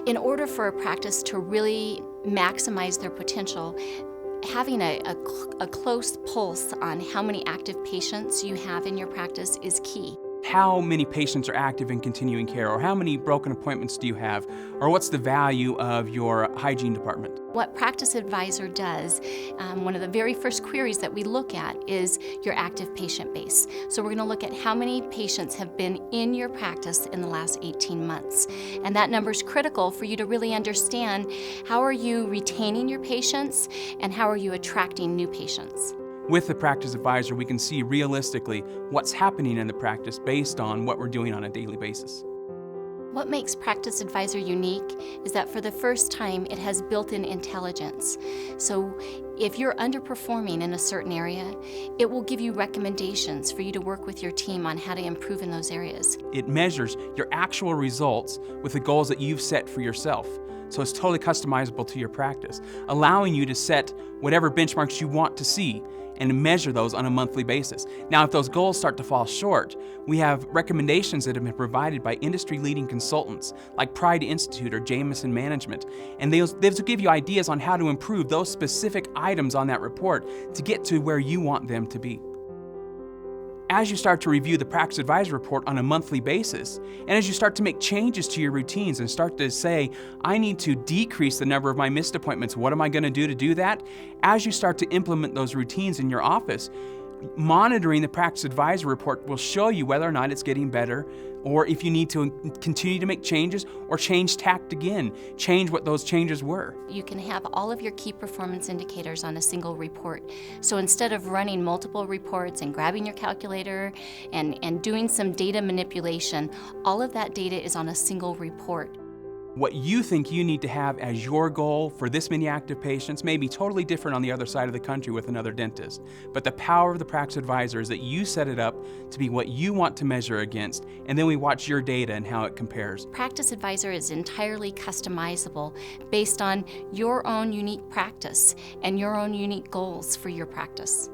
In order for a practice to really maximize their potential, having a close pulse on how many active patients you have in your practice is key. How many patients are active in continuing care, or how many broken appointments do you have, or what's the value of your hygiene department? What Practice Advisor does, one of the very first queries that we look at is your active patient base. So we're going to look at how many patients have been in your practice in the last 18 months. And that number is critical for you to really understand how are you retaining your patients and how are you attracting new patients. With the Practice Advisor, we can see realistically what's happening in the practice based on what we're doing on a daily basis. What makes Practice Advisor unique is that for the first time it has built-in intelligence. So if you're underperforming in a certain area, it will give you recommendations for you to work with your team on how to improve in those areas. It measures your actual results with the goals that you've set for yourself. So it's totally customizable to your practice, allowing you to set whatever benchmarks you want to see and measure those on a monthly basis. Now, if those goals start to fall short, we have recommendations that have been provided by industry-leading consultants like Pride Institute or Jameson Management, and they'll give you ideas on how to improve those specific items on that report to get to where you want them to be. As you start to review the Practice Advisor report on a monthly basis, and as you start to make changes to your routines and start to say, I need to decrease the number of my missed appointments, what am I going to do that? As you start to implement those routines in your office, monitoring the Practice Advisor report will show you whether or not it's getting better, or if you need to continue to make changes or change tact again, change what those changes were. You can have all of your key performance indicators on a single report. So instead of running multiple reports and grabbing your calculator and doing some data manipulation, all of that data is on a single report. What you think you need to have as your goal for this many active patients may be totally different on the other side of the country with another dentist. But the power of the Practice Advisor is that you set it up to be what you want to measure against, and then we watch your data and how it compares. Practice Advisor is entirely customizable based on your own unique practice and your own unique goals for your practice.